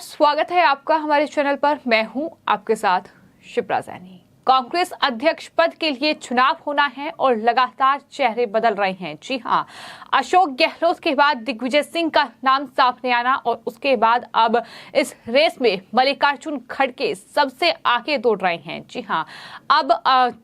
स्वागत है आपका हमारे चैनल पर। मैं हूं आपके साथ शिप्रा सैनी। कांग्रेस अध्यक्ष पद के लिए चुनाव होना है और लगातार चेहरे बदल रहे हैं। जी हां, अशोक गहलोत के बाद दिग्विजय सिंह का नाम सामने आना और उसके बाद अब इस रेस में मल्लिकार्जुन खड़गे सबसे आगे दौड़ रहे हैं। जी हां, अब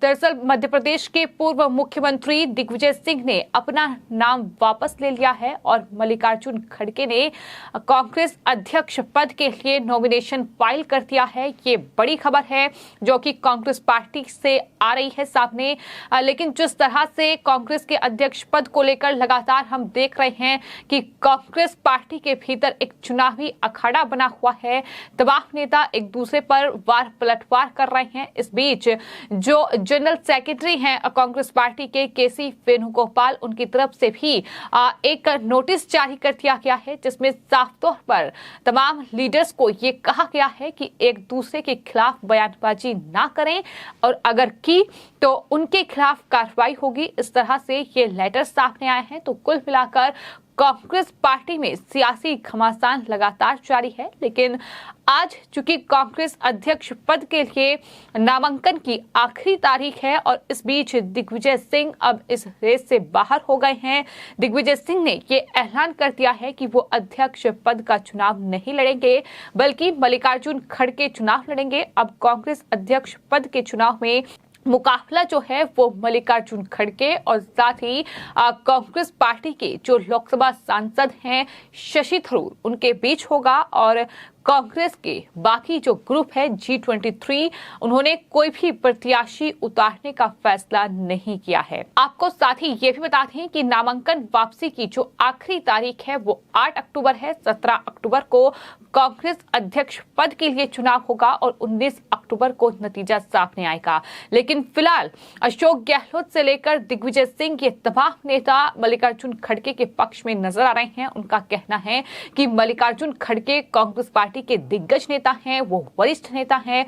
दरअसल मध्य प्रदेश के पूर्व मुख्यमंत्री दिग्विजय सिंह ने अपना नाम वापस ले लिया है और मल्लिकार्जुन खड़गे ने कांग्रेस अध्यक्ष पद के लिए नॉमिनेशन फाइल कर दिया है। ये बड़ी खबर है जो कि कांग्रेस पार्टी से आ रही है सामने। लेकिन जिस तरह से कांग्रेस के अध्यक्ष पद को लेकर लगातार हम देख रहे हैं कि कांग्रेस पार्टी के भीतर एक चुनावी अखाड़ा बना हुआ है। तमाम नेता एक दूसरे पर वार पलटवार कर रहे हैं। इस बीच जो जनरल सेक्रेटरी हैं कांग्रेस पार्टी के केसी वेणुगोपाल, उनकी तरफ से भी एक नोटिस जारी कर दिया गया है जिसमें साफ तौर पर तमाम लीडर्स को ये कहा गया है कि एक दूसरे के खिलाफ बयानबाजी ना करें और अगर की तो उनके खिलाफ कार्रवाई होगी। इस तरह से ये लेटर सामने आए हैं। तो कुल मिलाकर कांग्रेस पार्टी में सियासी घमासान लगातार जारी है। लेकिन आज चूंकि कांग्रेस अध्यक्ष पद के लिए नामांकन की आखिरी तारीख है और इस बीच दिग्विजय सिंह अब इस रेस से बाहर हो गए हैं। दिग्विजय सिंह ने ये ऐलान कर दिया है कि वो अध्यक्ष पद का चुनाव नहीं लड़ेंगे बल्कि मल्लिकार्जुन खड़गे चुनाव लड़ेंगे। अब कांग्रेस अध्यक्ष पद के चुनाव में मुकाबला जो है वो मल्लिकार्जुन खड़गे और साथ ही कांग्रेस पार्टी के जो लोकसभा सांसद हैं शशि थरूर, उनके बीच होगा। और कांग्रेस के बाकी जो ग्रुप है G23, उन्होंने कोई भी प्रत्याशी उतारने का फैसला नहीं किया है। आपको साथ ही ये भी बता दें कि नामांकन वापसी की जो आखिरी तारीख है वो 8 अक्टूबर है। 17 अक्टूबर को कांग्रेस अध्यक्ष पद के लिए चुनाव होगा और 19 अक्टूबर को नतीजा सामने आएगा। लेकिन फिलहाल अशोक गहलोत से लेकर दिग्विजय सिंह के तमाम नेता मल्लिकार्जुन खड़गे के पक्ष में नजर आ रहे हैं। उनका कहना है कि मल्लिकार्जुन खड़गे कांग्रेस पार्टी के दिग्गज नेता हैं, वो वरिष्ठ नेता हैं,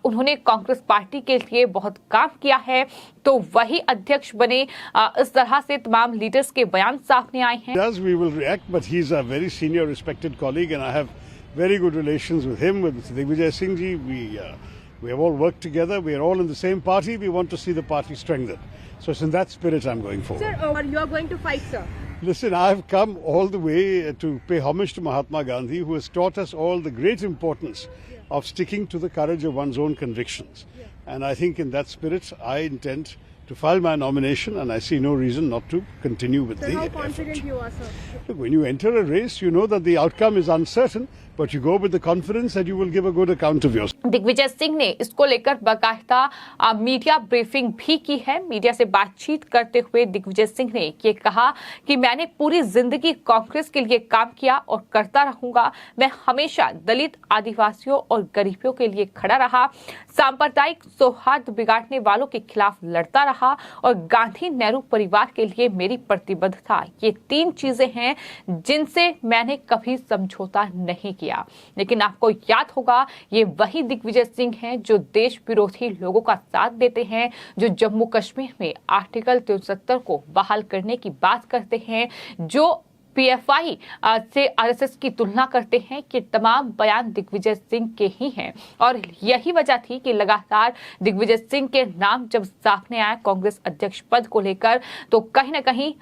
उन्होंने कांग्रेस पार्टी के लिए बहुत काम किया है, तो वही अध्यक्ष बने। इस तरह से तमाम लीडर्स के बयान सामने आए हैं। We will react, but he's a very senior, respected colleague, and I have very good relations with him, with Digvijay Singh ji. We have all worked together. We are all in the same party. We want to see the party strengthened. So it's in that spirit I'm going forward. Sir, you are going to fight, sir? Listen, I've come all the way to pay homage to Mahatma Gandhi, who has taught us all the great importance of sticking to the courage of one's own convictions. And I think in that spirit, I intend to file my nomination, and I see no reason not to continue with the effort. How confident you are, sir? Look, when you enter a race, you know that the outcome is uncertain, but you go with the confidence that you will give a good account of yourself. Digvijay Singh ने इसको लेकर बाकायदा media briefing भी की है। Media से बातचीत करते हुए दिग्विजय सिंह ने ये कहा कि मैंने पूरी जिंदगी कांग्रेस के लिए काम किया और करता रहूंगा। मैं हमेशा दलित, आदिवासियों और गरीबों के लिए खड़ा रहा, सांप्रदायिक सौहार्द बिगाड़ने वालों के खिलाफ लड़ता रहा और गांधी नेहरू परिवार के लिए मेरी प्रतिबद्धता। ये 3 चीजें हैं जिनसे मैंने कभी समझौता नहीं किया। लेकिन आपको याद होगा, ये वही दिग्विजय सिंह हैं जो देश विरोधी लोगों का साथ देते हैं, जो जम्मू कश्मीर में आर्टिकल 73 को बहाल करने की बात करते हैं, जो PFI से RSS की तुलना करते हैं कि तमाम बयान दिग्विजय सिंह के ही हैं। और यही वजह थी कि लगातार दिग्विजय सिंह के नाम जब सामने आया कांग्रेस अध्यक्ष पद को लेकर, तो कहीं ना कहीं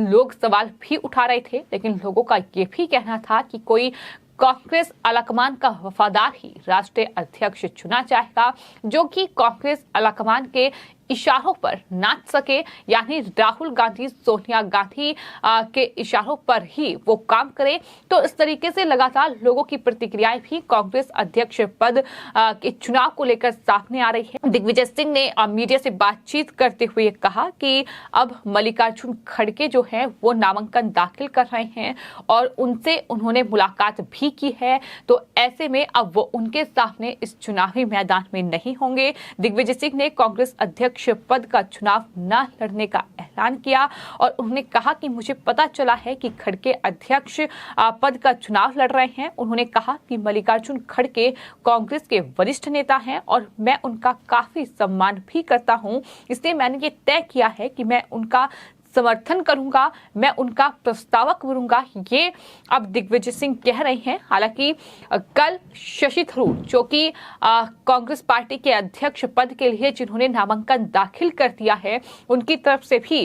लोग सवाल भी उठा रहे थे। लेकिन लोगों का ये भी कहना था कि कोई कांग्रेस आलाकमान का वफादार ही राष्ट्रीय अध्यक्ष चुना जाएगा, जो कि कांग्रेस आलाकमान के इशारों पर नाच सके, यानी राहुल गांधी, सोनिया गांधी के इशारों पर ही वो काम करे। तो इस तरीके से लगातार लोगों की प्रतिक्रियाएं भी कांग्रेस अध्यक्ष पद के चुनाव को लेकर सामने आ रही है। दिग्विजय सिंह ने मीडिया से बातचीत करते हुए कहा कि अब मल्लिकार्जुन खड़गे जो है वो नामांकन दाखिल कर रहे हैं और उनसे उन्होंने मुलाकात भी की है। तो ऐसे में अब वो उनके सामने इस चुनावी मैदान में नहीं होंगे। दिग्विजय सिंह ने कांग्रेस अध्यक्ष पद का चुनाव न लड़ने का ऐलान किया और उन्होंने कहा कि मुझे पता चला है कि खड़गे अध्यक्ष पद का चुनाव लड़ रहे हैं। उन्होंने कहा कि मल्लिकार्जुन खड़गे कांग्रेस के वरिष्ठ नेता हैं और मैं उनका काफी सम्मान भी करता हूं, इसलिए मैंने ये तय किया है कि मैं उनका समर्थन करूंगा, मैं उनका प्रस्तावक बनूंगा, ये अब दिग्विजय सिंह कह रहे हैं। हालांकि कल शशि थरूर जो कि कांग्रेस पार्टी के अध्यक्ष पद के लिए जिन्होंने नामांकन दाखिल कर दिया है, उनकी तरफ से भी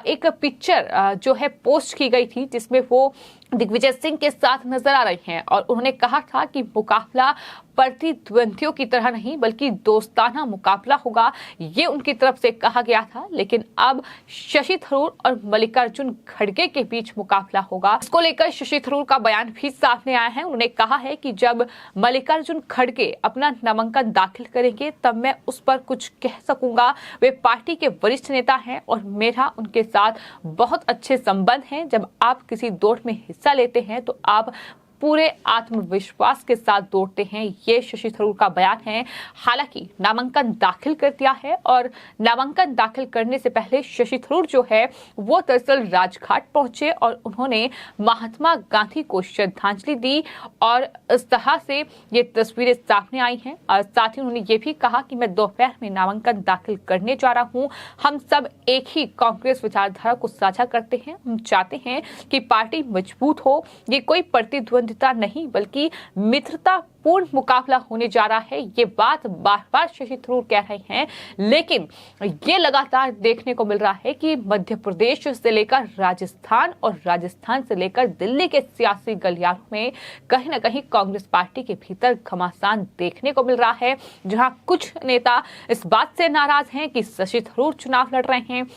एक पिक्चर जो है पोस्ट की गई थी जिसमें वो दिग्विजय सिंह के साथ नजर आ रही हैं और उन्होंने कहा था कि मुकाबला प्रतिद्वंदियों की तरह नहीं बल्कि दोस्ताना मुकाबला होगा, ये उनकी तरफ से कहा गया था। लेकिन अब शशि थरूर और मल्लिकार्जुन खड़गे के बीच मुकाबला होगा, इसको लेकर शशि थरूर का बयान भी सामने आया है। उन्होंने कहा है कि जब मल्लिकार्जुन खड़गे अपना नामांकन दाखिल करेंगे तब मैं उस पर कुछ कह सकूंगा। वे पार्टी के वरिष्ठ नेता हैं और मेरा उनके साथ बहुत अच्छे संबंध हैं। जब आप किसी दौड़ में हिस्सा लेते हैं तो आप पूरे आत्मविश्वास के साथ दौड़ते हैं, ये शशि थरूर का बयान है। हालांकि नामांकन दाखिल कर दिया है और नामांकन दाखिल करने से पहले शशि थरूर जो है वो दरअसल राजघाट पहुंचे और उन्होंने महात्मा गांधी को श्रद्धांजलि दी और इस तरह से ये तस्वीरें सामने आई हैं। और साथ ही उन्होंने ये भी कहा कि मैं दोपहर में नामांकन दाखिल करने जा रहा हूं। हम सब एक ही कांग्रेस विचारधारा को साझा करते हैं। हम चाहते हैं कि पार्टी मजबूत हो। ये कोई प्रतिद्वंदिता नहीं बल्कि मित्रता पूर्ण मुकाबला होने जा रहा है। ये बात बार बार शशि थरूर कह रहे हैं, लेकिन ये लगातार देखने को मिल रहा है कि मध्य प्रदेश से लेकर राजस्थान और राजस्थान से लेकर दिल्ली के सियासी गलियारों में कहीं ना कहीं कांग्रेस पार्टी के भीतर घमासान देखने को मिल रहा है, जहां कुछ नेता इस बात से नाराज हैं कि शशि थरूर चुनाव लड़ रहे हैं,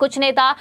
कुछ नेता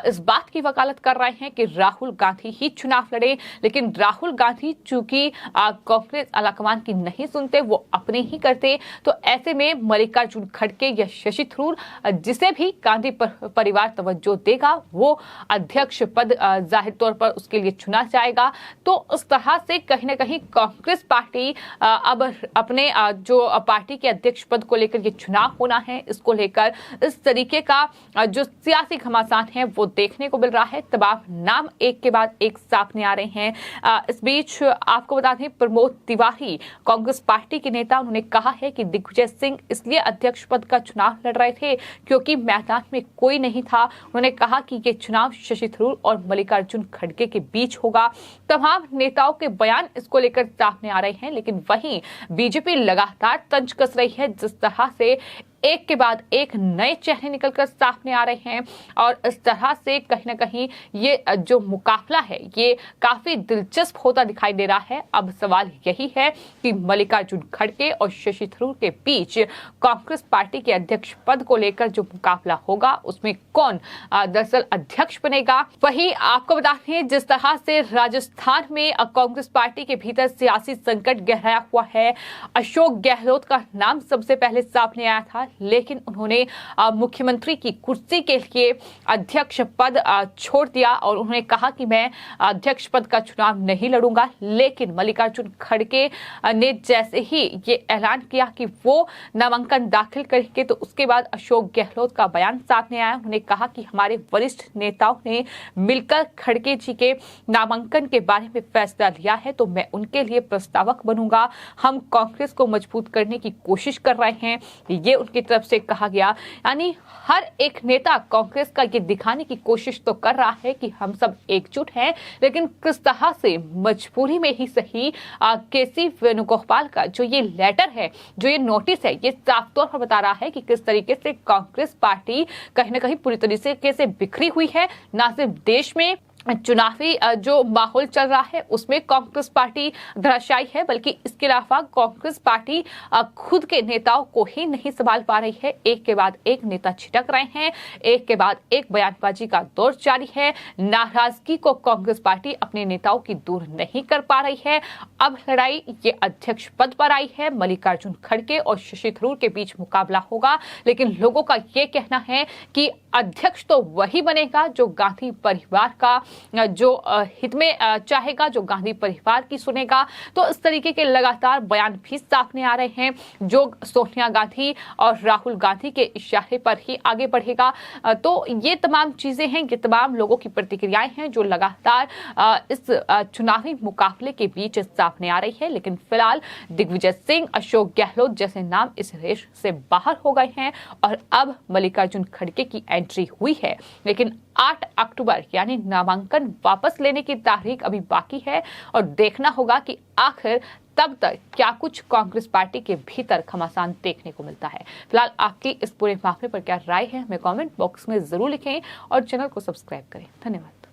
इस बात की वकालत कर रहे हैं कि राहुल गांधी ही चुनाव लड़े। लेकिन राहुल गांधी चूंकि कांग्रेस आलाकमान की नहीं सुनते, वो अपने ही करते, तो ऐसे में मल्लिकार्जुन खड़गे या शशि थरूर जिसे भी गांधी परिवार तवज्जो देगा वो अध्यक्ष पद जाहिर तौर पर उसके लिए चुना जाएगा। तो उस तरह से कहीं ना कहीं कांग्रेस पार्टी अब अपने जो पार्टी के अध्यक्ष पद को लेकर ये चुनाव होना है, इसको लेकर इस तरीके का जो सियासी घमासान है वो देखने को मिल रहा है। तमाम नाम एक के बाद एक सामने आ रहे हैं। इस बीच आपको बता दें, प्रमोद तिवारी कांग्रेस पार्टी के नेता, उन्होंने कहा है कि दिग्विजय सिंह इसलिए अध्यक्ष पद का चुनाव लड़ रहे थे क्योंकि मैदान में कोई नहीं था। उन्होंने कहा कि ये चुनाव शशि थरूर और मल्लिकार्जुन खड़गे के बीच होगा। तमाम नेताओं के बयान इसको लेकर सामने आ रहे हैं, लेकिन वहीं बीजेपी लगातार तंज कस रही है। जिस तरह से एक के बाद एक नए चेहरे निकलकर सामने आ रहे हैं और इस तरह से कहीं ना कहीं ये जो मुकाबला है ये काफी दिलचस्प होता दिखाई दे रहा है। अब सवाल यही है कि मल्लिकार्जुन खड़गे और शशि थरूर के बीच कांग्रेस पार्टी के अध्यक्ष पद को लेकर जो मुकाबला होगा उसमें कौन दरअसल अध्यक्ष बनेगा। वही आपको बताते हैं, जिस तरह से राजस्थान में कांग्रेस पार्टी के भीतर सियासी संकट गहराया हुआ है। अशोक गहलोत का नाम सबसे पहले सामने आया था, लेकिन उन्होंने मुख्यमंत्री की कुर्सी के लिए अध्यक्ष पद छोड़ दिया और उन्होंने कहा कि मैं अध्यक्ष पद का चुनाव नहीं लड़ूंगा। लेकिन मल्लिकार्जुन खड़गे ने जैसे ही ये ऐलान किया कि वो नामांकन दाखिल करेंगे तो उसके बाद अशोक गहलोत का बयान सामने आया। उन्होंने कहा कि हमारे वरिष्ठ नेताओं ने मिलकर खड़गे जी के नामांकन के बारे में फैसला लिया है, तो मैं उनके लिए प्रस्तावक बनूंगा। हम कांग्रेस को मजबूत करने की कोशिश कर रहे हैं, ये उनकी तरफ से कहा गया। यानी हर एक नेता कांग्रेस का ये दिखाने की कोशिश तो कर रहा है कि हम सब एकजुट हैं, लेकिन किस तरह से मजबूरी में ही सही केसी वेणुगोपाल का जो ये लेटर है, जो ये नोटिस है, ये साफ तौर पर बता रहा है कि किस तरीके से कांग्रेस पार्टी कहीं ना कहीं पूरी तरीके से बिखरी हुई है। ना सिर्फ देश में चुनावी जो माहौल चल रहा है उसमें कांग्रेस पार्टी धराशायी है, बल्कि इसके अलावा कांग्रेस पार्टी खुद के नेताओं को ही नहीं संभाल पा रही है। एक के बाद एक नेता छिटक रहे हैं, एक के बाद एक बयानबाजी का दौर जारी है। नाराजगी को कांग्रेस पार्टी अपने नेताओं की दूर नहीं कर पा रही है। अब लड़ाई ये अध्यक्ष पद पर आई है। मल्लिकार्जुन खड़गे और शशि थरूर के बीच मुकाबला होगा, लेकिन लोगों का ये कहना है कि अध्यक्ष तो वही बनेगा जो गांधी परिवार का जो हित में चाहेगा, जो गांधी परिवार की सुनेगा। तो इस तरीके के लगातार बयान भी सामने आ रहे हैं, जो सोनिया गांधी और राहुल गांधी के इशारे पर ही आगे बढ़ेगा। तो ये तमाम चीजें हैं, ये तमाम लोगों की प्रतिक्रियाएं हैं जो लगातार इस चुनावी मुकाबले के बीच सामने आ रही है। लेकिन फिलहाल दिग्विजय सिंह, अशोक गहलोत जैसे नाम इस रेस से बाहर हो गए हैं और अब मल्लिकार्जुन खड़गे की एंट्री हुई है। लेकिन 8 अक्टूबर यानी नामांकन वापस लेने की तारीख अभी बाकी है और देखना होगा कि आखिर तब तक क्या कुछ कांग्रेस पार्टी के भीतर घमासान देखने को मिलता है। फिलहाल आपकी इस पूरे मामले पर क्या राय है, हमें कमेंट बॉक्स में जरूर लिखें और चैनल को सब्सक्राइब करें। धन्यवाद।